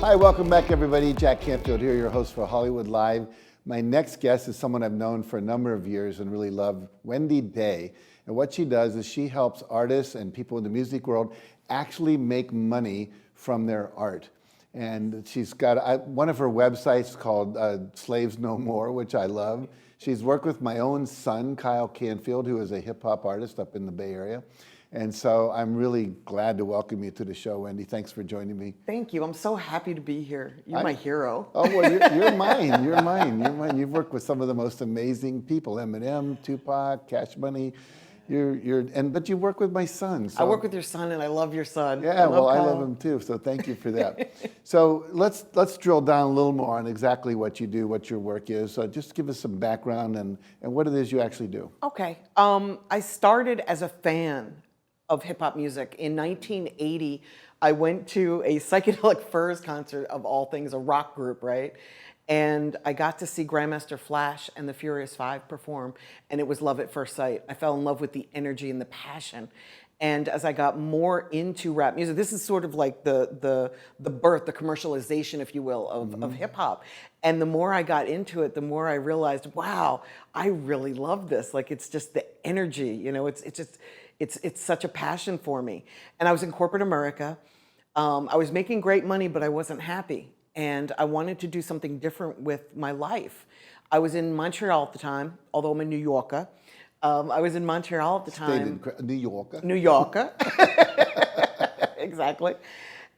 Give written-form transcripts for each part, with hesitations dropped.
Hi, welcome back everybody. Jack Canfield here, your host for Hollywood Live. My next guest is someone I've known for a number of years and really love, Wendys Day. And what she does is she helps artists and people in the music world actually make money from their art. And she's got one of her websites called Slaves No More, which I love. She's worked with my own son, Kyle Canfield, who is a hip hop artist up in the Bay Area. And so I'm really glad to welcome you to the show, Wendy. Thanks for joining me. Thank you. I'm so happy to be here. You're my hero. Oh, well, you're mine. You're mine. You're mine. You've worked with some of the most amazing people, Eminem, Tupac, Cash Money. But you work with my son. So. I work with your son, and I love your son. Yeah, I love him too. So thank you for that. So let's drill down a little more on exactly what you do, what your work is. So just give us some background and what it is you actually do. Okay. I started as a fan of hip hop music. In 1980, I went to a Psychedelic Furs concert, of all things, a rock group, right? And I got to see Grandmaster Flash and the Furious Five perform, and it was love at first sight. I fell in love with the energy and the passion. And as I got more into rap music, this is sort of like the birth, the commercialization, if you will, of hip hop. And the more I got into it, the more I realized, wow, I really love this. Like, it's just the energy, you know, it's such a passion for me. And I was in corporate America. I was making great money, but I wasn't happy. And I wanted to do something different with my life. I was in Montreal at the time, although I'm a New Yorker. I was in Montreal at the time. New Yorker. New Yorker. Exactly.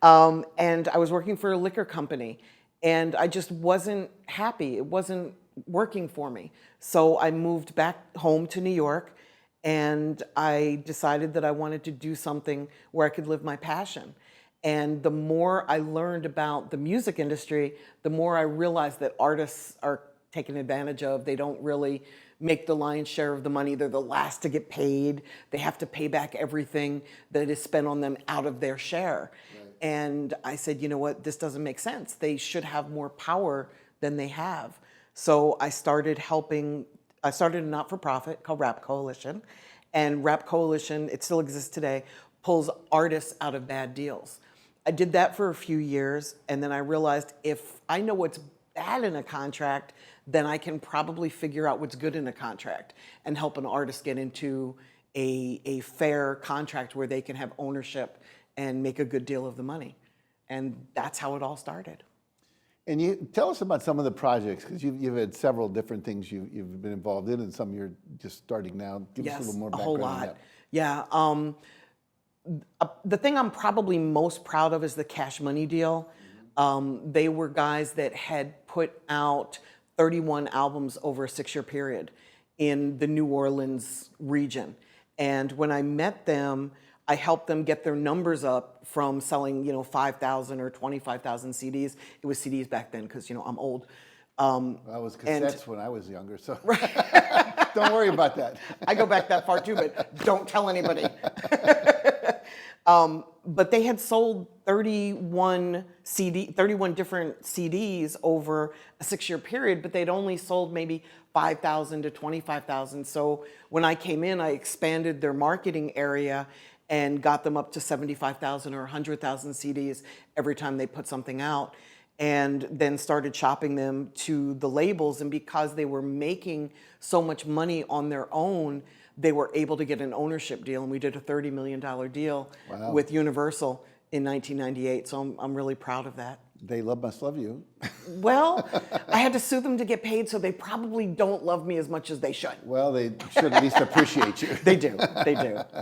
And I was working for a liquor company, and I just wasn't happy. It wasn't working for me. So I moved back home to New York, and I decided that I wanted to do something where I could live my passion. And the more I learned about the music industry, the more I realized that artists are taken advantage of. They don't really make the lion's share of the money. They're the last to get paid. They have to pay back everything that is spent on them out of their share. Right. And I said, you know what, this doesn't make sense. They should have more power than they have. So I started a not-for-profit called Rap Coalition. And Rap Coalition, it still exists today, pulls artists out of bad deals. I did that for a few years, and then I realized if I know what's bad in a contract, then I can probably figure out what's good in a contract and help an artist get into a fair contract where they can have ownership and make a good deal of the money. And that's how it all started. And you tell us about some of the projects, because you've had several different things you've been involved in, and some you're just starting now. Give us a little more background on that. Yeah. The thing I'm probably most proud of is the Cash Money deal. They were guys that had put out 31 albums over a 6-year period in the New Orleans region. And when I met them, I helped them get their numbers up from selling, 5,000 or 25,000 CDs. It was CDs back then, because, I'm old. I was cassettes when I was younger, so don't worry about that. I go back that far too, but don't tell anybody. But they had sold 31 different CDs over a 6-year period, but they'd only sold maybe 5,000 to 25,000. So when I came in, I expanded their marketing area and got them up to 75,000 or 100,000 CDs every time they put something out, and then started shopping them to the labels. And because they were making so much money on their own, they were able to get an ownership deal, and we did a $30 million deal with Universal in 1998. So I'm really proud of that. They must love you. Well, I had to sue them to get paid, so they probably don't love me as much as they should. Well, they should at least appreciate you. They do.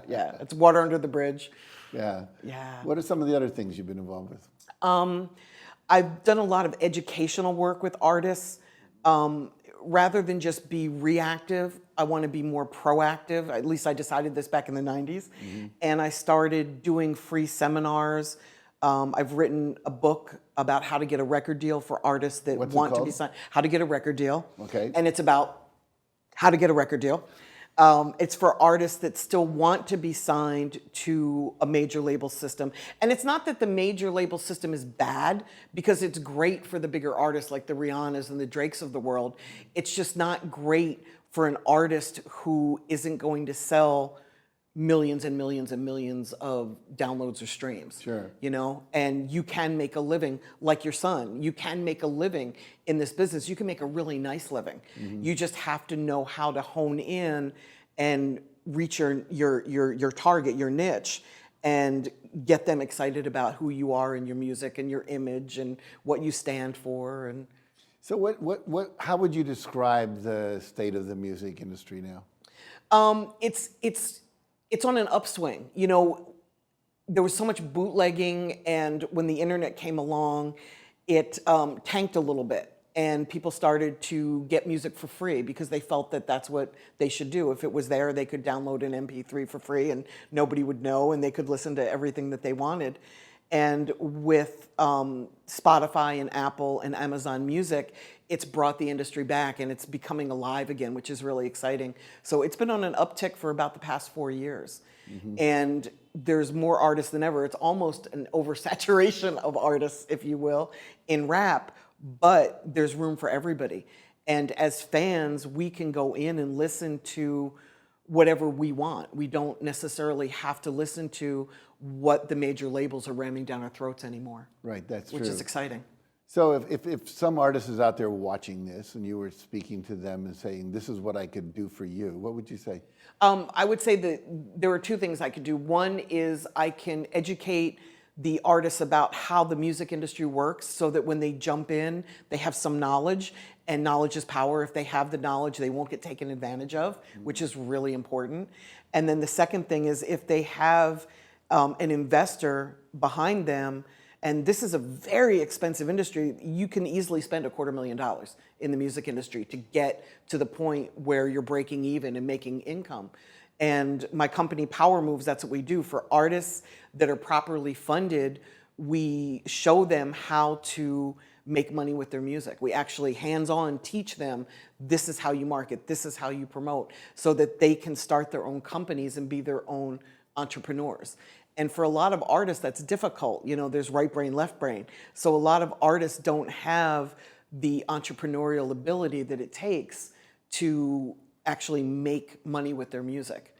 Yeah, it's water under the bridge. Yeah. Yeah. What are some of the other things you've been involved with? I've done a lot of educational work with artists. Rather than just be reactive, I want to be more proactive. At least I decided this back in the 90s. And I started doing free seminars. I've written a book about how to get a record deal for artists that want to be signed. How to get a record deal. Okay. And it's about how to get a record deal. It's for artists that still want to be signed to a major label system. And it's not that the major label system is bad, because it's great for the bigger artists like the Rihannas and the Drakes of the world. It's just not great for an artist who isn't going to sell millions and millions and millions of downloads or streams. Sure. You know, and you can make a living like your son. You can make a living in this business. You can make a really nice living. You just have to know how to hone in and reach your target, your niche, and get them excited about who you are and your music and your image and what you stand for. And So how would you describe the state of the music industry now? It's on an upswing. You know, there was so much bootlegging, and when the internet came along, it tanked a little bit. And people started to get music for free because they felt that that's what they should do. If it was there, they could download an MP3 for free and nobody would know, and they could listen to everything that they wanted. And with Spotify and Apple and Amazon Music, it's brought the industry back and it's becoming alive again, which is really exciting. So it's been on an uptick for about the past 4 years. And there's more artists than ever. It's almost an oversaturation of artists, if you will, in rap, but there's room for everybody. And as fans, we can go in and listen to whatever we want. We don't necessarily have to listen to what the major labels are ramming down our throats anymore. Right, that's true. Which is exciting. So if some artist is out there watching this and you were speaking to them and saying, this is what I could do for you, what would you say? I would say that there are two things I could do. One is I can educate the artists about how the music industry works so that when they jump in, they have some knowledge, and knowledge is power. If they have the knowledge, they won't get taken advantage of, which is really important. And then the second thing is if they have an investor behind them, and this is a very expensive industry, you can easily spend $250,000 in the music industry to get to the point where you're breaking even and making income. And my company, Power Moves, that's what we do. For artists that are properly funded, we show them how to make money with their music. We actually hands-on teach them, this is how you market, this is how you promote, so that they can start their own companies and be their own entrepreneurs. And for a lot of artists, that's difficult. You know, there's right brain, left brain. So a lot of artists don't have the entrepreneurial ability that it takes to actually make money with their music.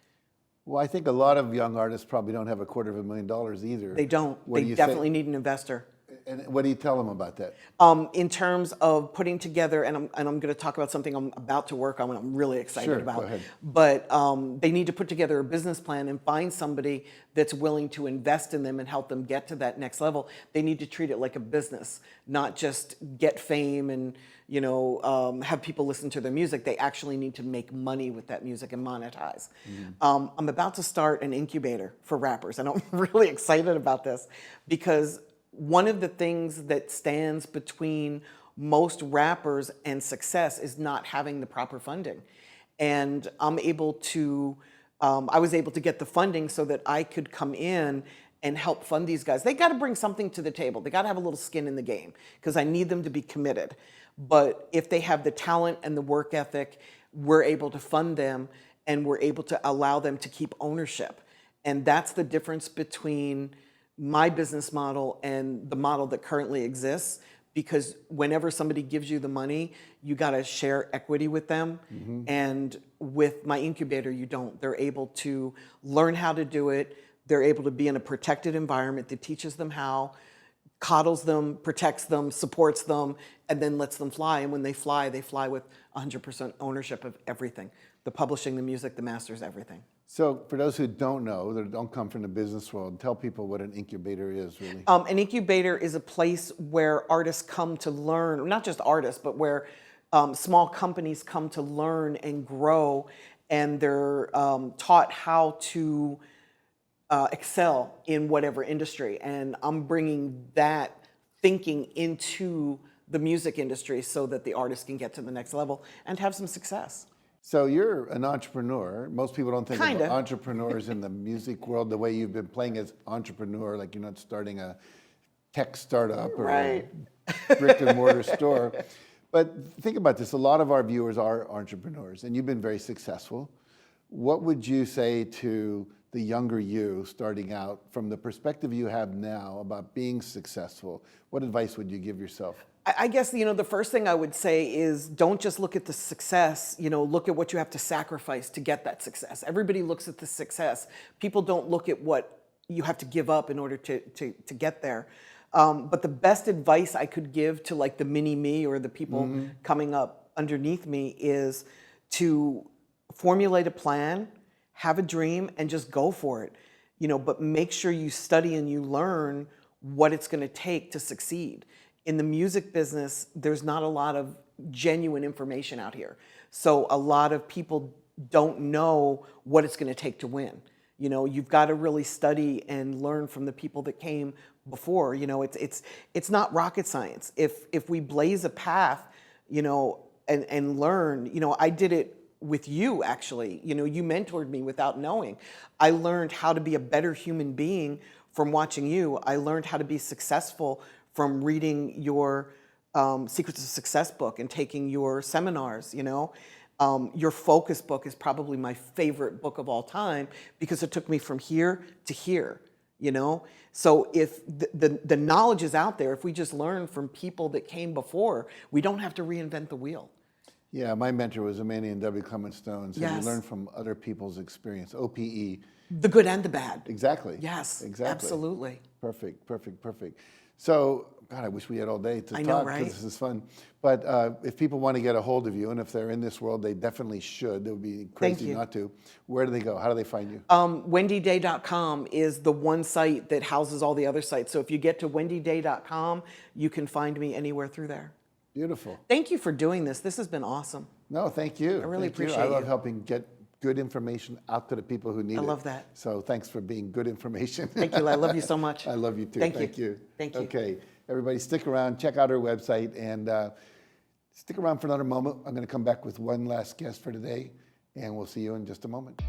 Well, I think a lot of young artists probably don't have $250,000 either. They don't. They definitely need an investor. And what do you tell them about that? In terms of putting together, and I'm going to talk about something I'm about to work on and I'm really excited about. Go ahead. But they need to put together a business plan and find somebody that's willing to invest in them and help them get to that next level. They need to treat it like a business, not just get fame and have people listen to their music. They actually need to make money with that music and monetize. I'm about to start an incubator for rappers, and I'm really excited about this because one of the things that stands between most rappers and success is not having the proper funding. And I was able to get the funding so that I could come in and help fund these guys. They got to bring something to the table. They got to have a little skin in the game because I need them to be committed. But if they have the talent and the work ethic, we're able to fund them and we're able to allow them to keep ownership. And that's the difference between my business model and the model that currently exists, because whenever somebody gives you the money, you got to share equity with them. And with my incubator, you don't. They're able to learn how to do it. They're able to be in a protected environment that teaches them how, coddles them, protects them, supports them, and then lets them fly. And when they fly with 100% ownership of everything. The publishing, the music, the masters, everything. So for those who don't know, that don't come from the business world, tell people what an incubator is really. An incubator is a place where artists come to learn, not just artists, but where small companies come to learn and grow, and they're taught how to excel in whatever industry. And I'm bringing that thinking into the music industry so that the artists can get to the next level and have some success. So you're an entrepreneur. Most people don't think Kinda. of entrepreneurs in the music world the way you've been playing as entrepreneur, like you're not starting a tech startup or Right. a brick and mortar store. But think about this. A lot of our viewers are entrepreneurs, and you've been very successful. What would you say to the younger you starting out from the perspective you have now about being successful, what advice would you give yourself? I guess, the first thing I would say is don't just look at the success, look at what you have to sacrifice to get that success. Everybody looks at the success. People don't look at what you have to give up in order to get there. But the best advice I could give to like the mini me or the people coming up underneath me is to formulate a plan, have a dream, and just go for it. But make sure you study and you learn what it's going to take to succeed. In the music business, there's not a lot of genuine information out here. So a lot of people don't know what it's going to take to win. You've got to really study and learn from the people that came before. It's not rocket science. If we blaze a path, and learn, I did it with you, actually. You mentored me without knowing. I learned how to be a better human being from watching you. I learned how to be successful from reading your Secrets of Success book and taking your seminars. Your focus book is probably my favorite book of all time because it took me from here to here. So if the knowledge is out there, if we just learn from people that came before, we don't have to reinvent the wheel. Yeah, my mentor was Manny and W. Clement Stone. So Yes. you learn from other people's experience. OPE. The good and the bad. Exactly. Yes, Exactly. absolutely. Perfect, perfect, perfect. So, God, I wish we had all day to I talk know, because right? this is fun. But if people want to get a hold of you, and if they're in this world, they definitely should. It would be crazy you. not to. Where do they go? How do they find you? WendyDay.com is the one site that houses all the other sites. So if you get to WendyDay.com, you can find me anywhere through there. Beautiful. Thank you for doing this. This has been awesome. No, thank you. I really Thank you. appreciate I love you. helping get good information out to the people who need it. I love that. So thanks for being good information. Thank you. I love you so much. I love you too. Thank Thank you. you. Thank you. Okay, everybody stick around, check out our website, and stick around for another moment. I'm going to come back with one last guest for today, and we'll see you in just a moment.